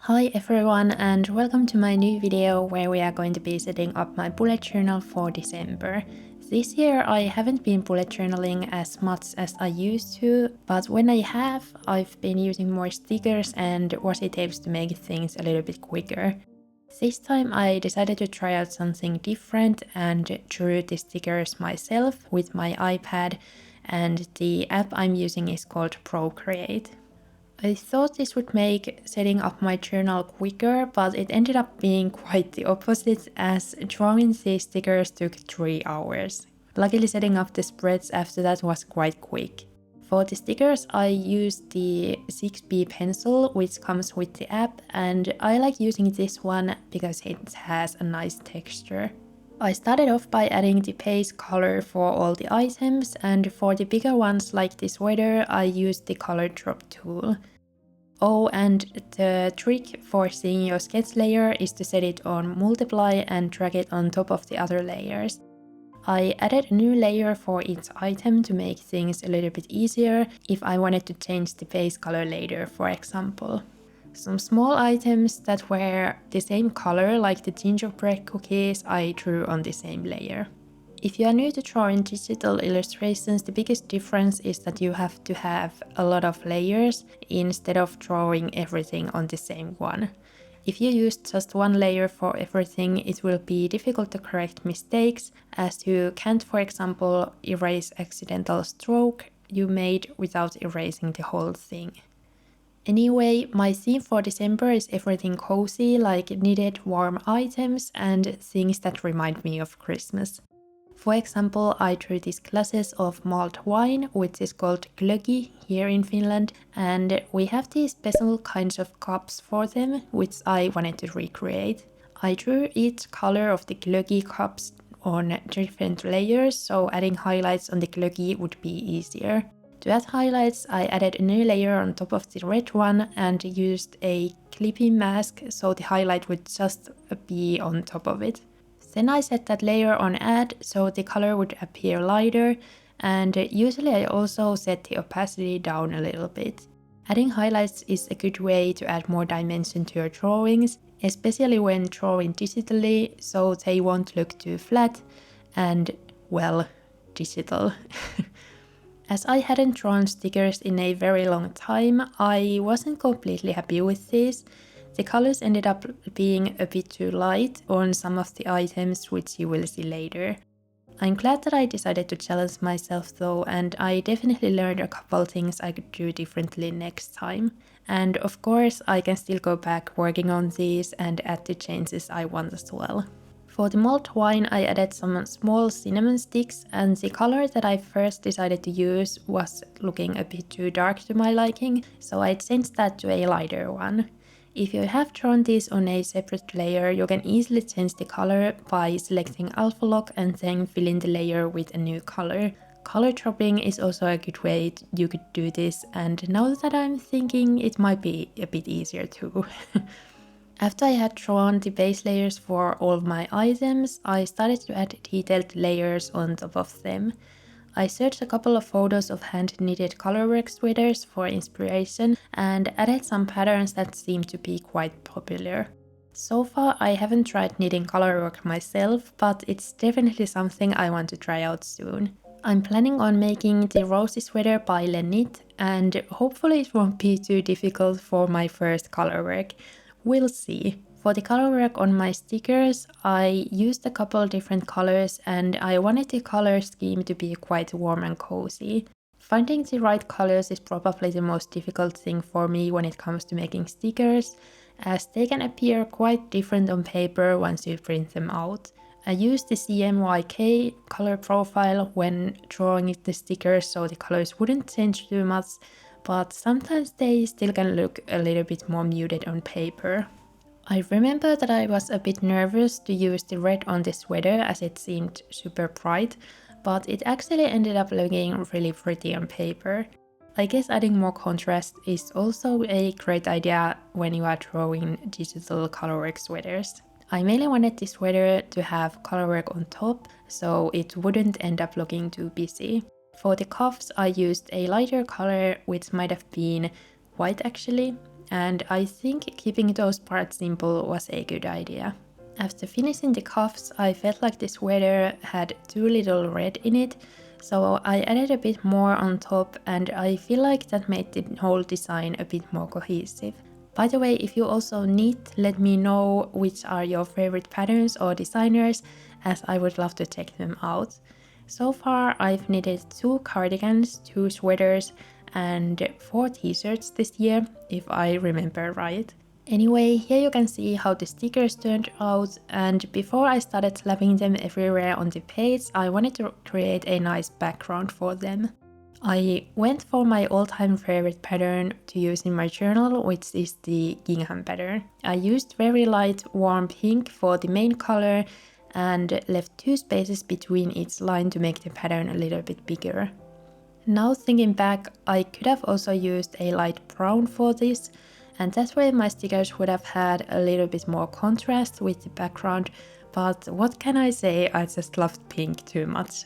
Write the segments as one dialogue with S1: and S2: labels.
S1: Hi everyone and welcome to my new video where we are going to be setting up my bullet journal for December. This year I haven't been bullet journaling as much as I used to, but when I have, I've been using more stickers and washi tapes to make things a little bit quicker. This time I decided to try out something different and drew the stickers myself with my iPad, and the app I'm using is called Procreate. I thought this would make setting up my journal quicker, but it ended up being quite the opposite, as drawing these stickers took 3 hours. Luckily, setting up the spreads after that was quite quick. For the stickers I used the 6B pencil which comes with the app, and I like using this one because it has a nice texture. I started off by adding the base color for all the items, and for the bigger ones like the sweater I used the color drop tool. Oh, and the trick for seeing your sketch layer is to set it on multiply and drag it on top of the other layers. I added a new layer for each item to make things a little bit easier if I wanted to change the base color later, for example. Some small items that were the same color, like the gingerbread cookies, I drew on the same layer. If you are new to drawing digital illustrations, the biggest difference is that you have to have a lot of layers instead of drawing everything on the same one. If you use just one layer for everything, it will be difficult to correct mistakes, as you can't, for example, erase accidental stroke you made without erasing the whole thing. Anyway, my theme for December is everything cozy, like knitted warm items and things that remind me of Christmas. For example, I drew these glasses of mulled wine, which is called glögi here in Finland, and we have these special kinds of cups for them, which I wanted to recreate. I drew each color of the glögi cups on different layers, so adding highlights on the glögi would be easier. To add highlights, I added a new layer on top of the red one and used a clipping mask so the highlight would just be on top of it. Then I set that layer on add so the color would appear lighter, and usually I also set the opacity down a little bit. Adding highlights is a good way to add more dimension to your drawings, especially when drawing digitally, so they won't look too flat and, well, digital. As I hadn't drawn stickers in a very long time, I wasn't completely happy with these. The colors ended up being a bit too light on some of the items, which you will see later. I'm glad that I decided to challenge myself though, and I definitely learned a couple things I could do differently next time. And of course, I can still go back working on these and add the changes I want as well. For the mulled wine, I added some small cinnamon sticks, and the color that I first decided to use was looking a bit too dark to my liking, so I changed that to a lighter one. If you have drawn these on a separate layer, you can easily change the color by selecting alpha lock and then filling the layer with a new color. Color dropping is also a good way you could do this, and now that I'm thinking, it might be a bit easier too. After I had drawn the base layers for all of my items, I started to add detailed layers on top of them. I searched a couple of photos of hand-knitted colorwork sweaters for inspiration and added some patterns that seemed to be quite popular. So far I haven't tried knitting colorwork myself, but it's definitely something I want to try out soon. I'm planning on making the rosy sweater by Lenit, and hopefully it won't be too difficult for my first colorwork. We'll see. For the colorwork on my stickers, I used a couple different colors and I wanted the color scheme to be quite warm and cozy. Finding the right colors is probably the most difficult thing for me when it comes to making stickers, as they can appear quite different on paper once you print them out. I used the CMYK color profile when drawing the stickers so the colors wouldn't change too much, but sometimes they still can look a little bit more muted on paper. I remember that I was a bit nervous to use the red on the sweater as it seemed super bright, but it actually ended up looking really pretty on paper. I guess adding more contrast is also a great idea when you are drawing digital colorwork sweaters. I mainly wanted the sweater to have colorwork on top, so it wouldn't end up looking too busy. For the cuffs I used a lighter color, which might have been white actually, and I think keeping those parts simple was a good idea. After finishing the cuffs, I felt like the sweater had too little red in it, so I added a bit more on top, and I feel like that made the whole design a bit more cohesive. By the way, if you also knit, let me know which are your favorite patterns or designers, as I would love to check them out. So far I've knitted 2 cardigans, 2 sweaters and 4 t-shirts this year, if I remember right. Anyway, here you can see how the stickers turned out, and before I started slapping them everywhere on the page, I wanted to create a nice background for them. I went for my all-time favorite pattern to use in my journal, which is the gingham pattern. I used very light warm pink for the main color and left 2 spaces between each line to make the pattern a little bit bigger. Now thinking back, I could have also used a light brown for this, and that way my stickers would have had a little bit more contrast with the background, but what can I say, I just loved pink too much.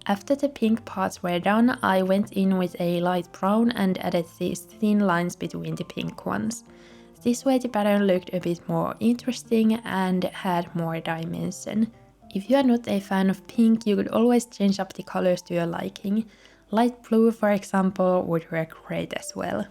S1: After the pink parts were done, I went in with a light brown and added these thin lines between the pink ones. This way the pattern looked a bit more interesting and had more dimension. If you are not a fan of pink, you could always change up the colors to your liking. Light blue, for example, would work great as well.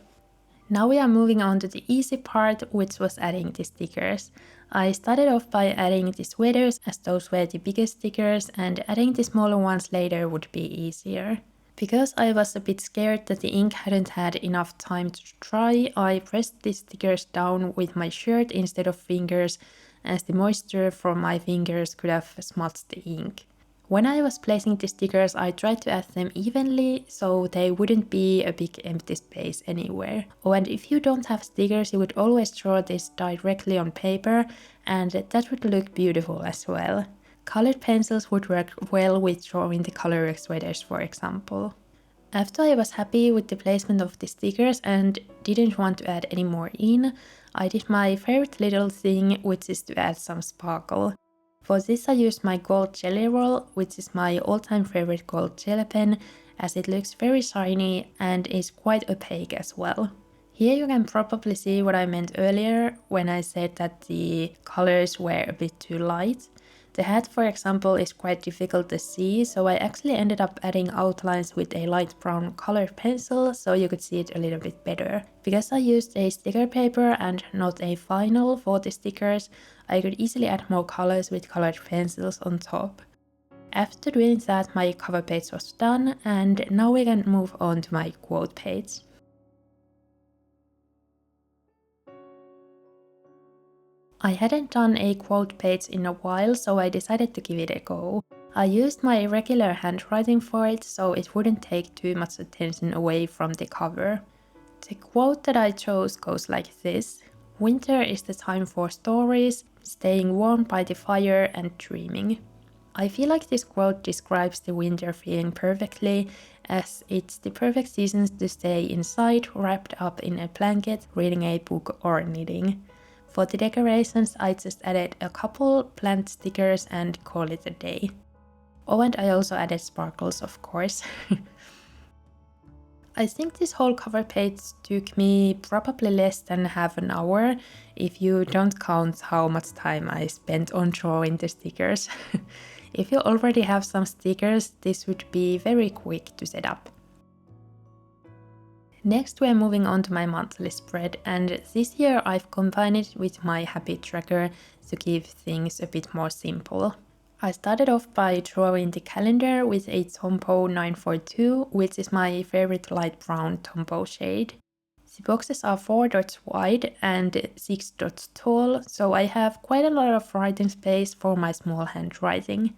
S1: Now we are moving on to the easy part, which was adding the stickers. I started off by adding the sweaters, as those were the biggest stickers, and adding the smaller ones later would be easier. Because I was a bit scared that the ink hadn't had enough time to dry, I pressed the stickers down with my shirt instead of fingers, as the moisture from my fingers could have smudged the ink. When I was placing the stickers, I tried to add them evenly, so they wouldn't be a big empty space anywhere. Oh, and if you don't have stickers, you could always draw this directly on paper, and that would look beautiful as well. Colored pencils would work well with drawing the colorwork sweaters, for example. After I was happy with the placement of the stickers and didn't want to add any more in, I did my favorite little thing, which is to add some sparkle. For this I used my gold jelly roll, which is my all-time favorite gold gel pen, as it looks very shiny and is quite opaque as well. Here you can probably see what I meant earlier when I said that the colors were a bit too light. The hat, for example, is quite difficult to see, so I actually ended up adding outlines with a light brown colored pencil so you could see it a little bit better. Because I used a sticker paper and not a vinyl for the stickers, I could easily add more colors with colored pencils on top. After doing that, my cover page was done, and now we can move on to my quote page. I hadn't done a quote page in a while, so I decided to give it a go. I used my regular handwriting for it, so it wouldn't take too much attention away from the cover. The quote that I chose goes like this: "Winter is the time for stories, staying warm by the fire and dreaming." I feel like this quote describes the winter feeling perfectly, as it's the perfect season to stay inside, wrapped up in a blanket, reading a book or knitting. For the decorations, I just added a couple plant stickers and call it a day. Oh, and I also added sparkles, of course. I think this whole cover page took me probably less than half an hour, if you don't count how much time I spent on drawing the stickers. If you already have some stickers, this would be very quick to set up. Next we're moving on to my monthly spread, and this year I've combined it with my habit tracker to keep things a bit more simple. I started off by drawing the calendar with a Tombow 942, which is my favorite light brown Tombow shade. The boxes are 4 dots wide and 6 dots tall, so I have quite a lot of writing space for my small handwriting.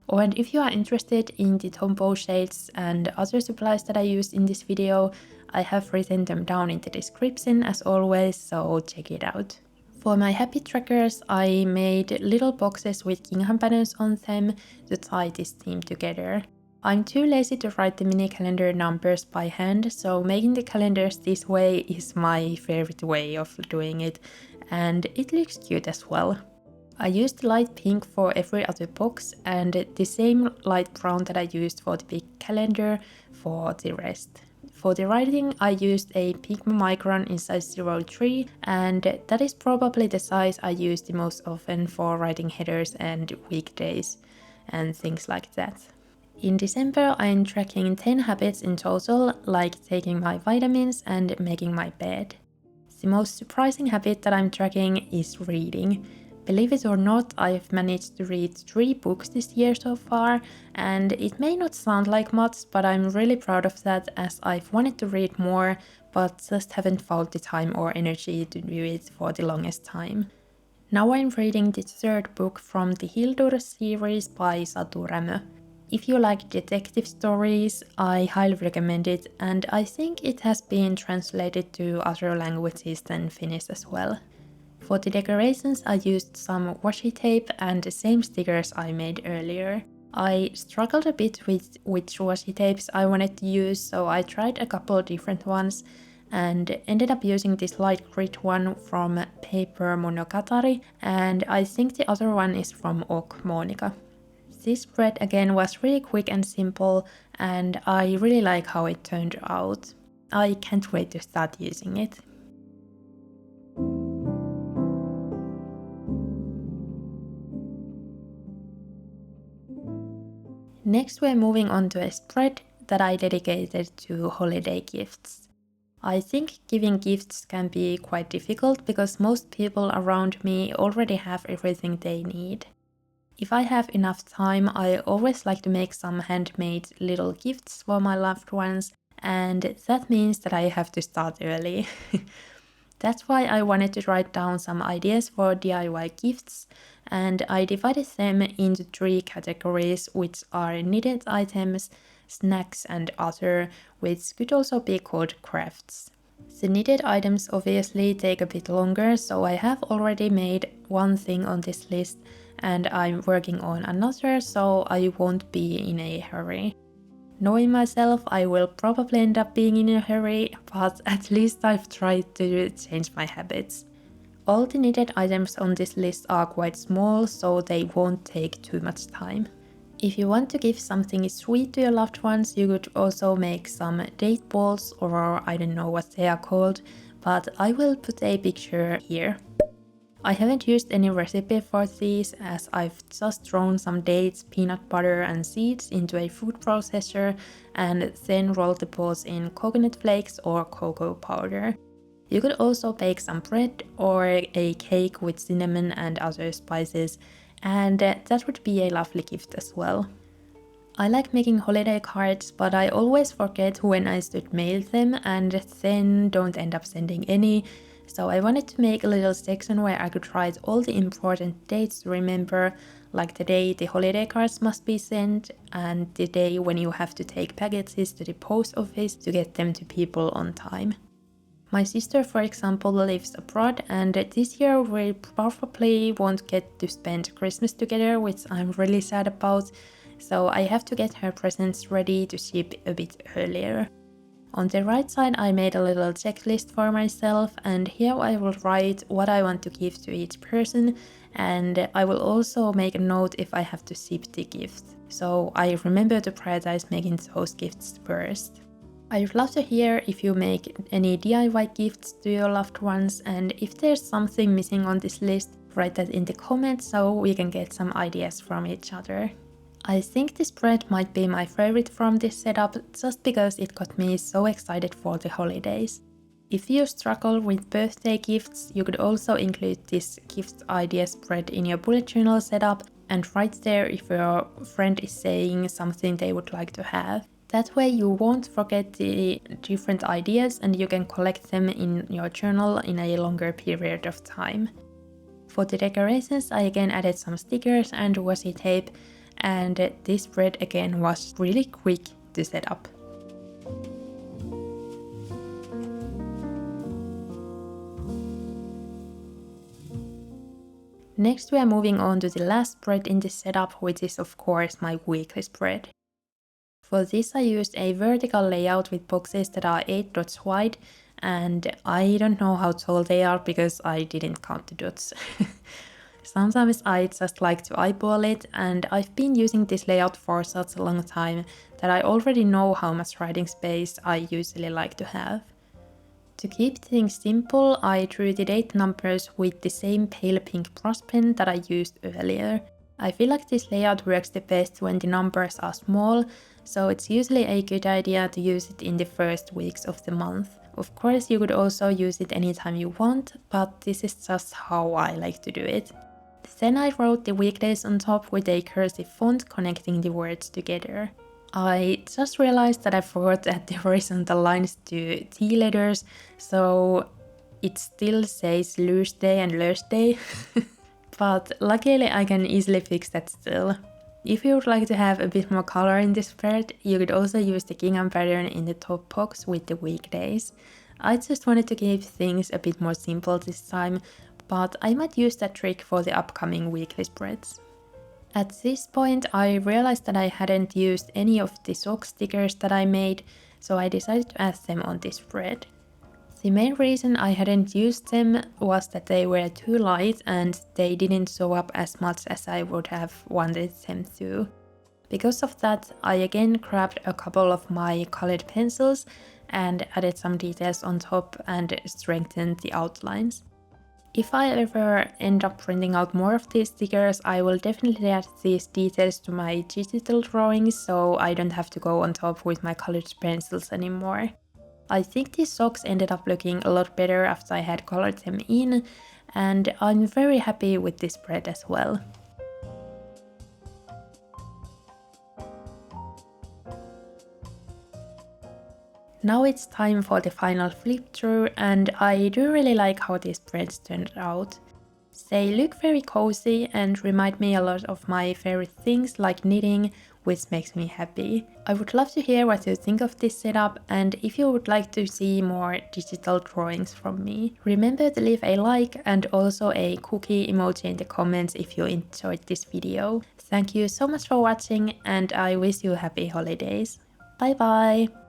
S1: Oh, and if you are interested in the Tombow shades and other supplies that I used in this video, I have written them down in the description as always, so check it out. For my habit trackers, I made little boxes with gingham patterns on them to tie this theme together. I'm too lazy to write the mini calendar numbers by hand, so making the calendars this way is my favorite way of doing it, and it looks cute as well. I used light pink for every other box and the same light brown that I used for the big calendar for the rest. For the writing, I used a pigma micron in size 03, and that is probably the size I use the most often for writing headers and weekdays and things like that. In December, I'm tracking 10 habits in total, like taking my vitamins and making my bed. The most surprising habit that I'm tracking is reading. Believe it or not, I've managed to read 3 books this year so far, and it may not sound like much, but I'm really proud of that as I've wanted to read more, but just haven't found the time or energy to do it for the longest time. Now I'm reading the 3rd book from the Hildur series by Sakura. If you like detective stories, I highly recommend it, and I think it has been translated to other languages than Finnish as well. For the decorations, I used some washi tape and the same stickers I made earlier. I struggled a bit with which washi tapes I wanted to use, so I tried a couple different ones and ended up using this light grit one from Paper Monogatari, and I think the other one is from Och Monika. This spread again was really quick and simple, and I really like how it turned out. I can't wait to start using it. Next, we're moving on to a spread that I dedicated to holiday gifts. I think giving gifts can be quite difficult because most people around me already have everything they need. If I have enough time, I always like to make some handmade little gifts for my loved ones, and that means that I have to start early. That's why I wanted to write down some ideas for DIY gifts, and I divided them into 3 categories, which are knitted items, snacks and other, which could also be called crafts. The knitted items obviously take a bit longer, so I have already made one thing on this list and I'm working on another, so I won't be in a hurry. Knowing myself, I will probably end up being in a hurry, but at least I've tried to change my habits. All the knitted items on this list are quite small, so they won't take too much time. If you want to give something sweet to your loved ones, you could also make some date balls, or I don't know what they are called, but I will put a picture here. I haven't used any recipe for these as I've just thrown some dates, peanut butter and seeds into a food processor and then rolled the balls in coconut flakes or cocoa powder. You could also bake some bread or a cake with cinnamon and other spices, and that would be a lovely gift as well. I like making holiday cards, but I always forget when I should mail them and then don't end up sending any, so I wanted to make a little section where I could write all the important dates to remember, like the day the holiday cards must be sent and the day when you have to take packages to the post office to get them to people on time. My sister, for example, lives abroad, and this year we probably won't get to spend Christmas together, which I'm really sad about, so I have to get her presents ready to ship a bit earlier. On the right side, I made a little checklist for myself, and here I will write what I want to give to each person, and I will also make a note if I have to ship the gift, so I remember to prioritize making those gifts first. I'd love to hear if you make any DIY gifts to your loved ones, and if there's something missing on this list, write that in the comments so we can get some ideas from each other. I think this spread might be my favorite from this setup just because it got me so excited for the holidays. If you struggle with birthday gifts, you could also include this gift idea spread in your bullet journal setup and write there if your friend is saying something they would like to have. That way you won't forget the different ideas and you can collect them in your journal in a longer period of time. For the decorations, I again added some stickers and washi tape, and this spread again was really quick to set up. Next we are moving on to the last spread in this setup, which is of course my weekly spread. For this I used a vertical layout with boxes that are 8 dots wide, and I don't know how tall they are because I didn't count the dots. Sometimes I just like to eyeball it, and I've been using this layout for such a long time that I already know how much writing space I usually like to have. To keep things simple, I drew the date numbers with the same pale pink brush pen that I used earlier. I feel like this layout works the best when the numbers are small, so it's usually a good idea to use it in the first weeks of the month. Of course, you could also use it anytime you want, but this is just how I like to do it. Then I wrote the weekdays on top with a cursive font connecting the words together. I just realized that I forgot to add the horizontal lines to T letters, so it still says Luesday and Lursday. But luckily I can easily fix that still. If you would like to have a bit more color in this spread, you could also use the gingham pattern in the top box with the weekdays. I just wanted to keep things a bit more simple this time, but I might use that trick for the upcoming weekly spreads. At this point I realized that I hadn't used any of the sock stickers that I made, so I decided to add them on this spread. The main reason I hadn't used them was that they were too light and they didn't show up as much as I would have wanted them to. Because of that, I again grabbed a couple of my colored pencils and added some details on top and strengthened the outlines. If I ever end up printing out more of these stickers, I will definitely add these details to my digital drawings so I don't have to go on top with my colored pencils anymore. I think these socks ended up looking a lot better after I had colored them in, and I'm very happy with this spread as well. Now it's time for the final flip through, and I do really like how these spreads turned out. They look very cozy and remind me a lot of my favorite things like knitting, which makes me happy. I would love to hear what you think of this setup and if you would like to see more digital drawings from me. Remember to leave a like and also a cookie emoji in the comments if you enjoyed this video. Thank you so much for watching and I wish you happy holidays. Bye bye!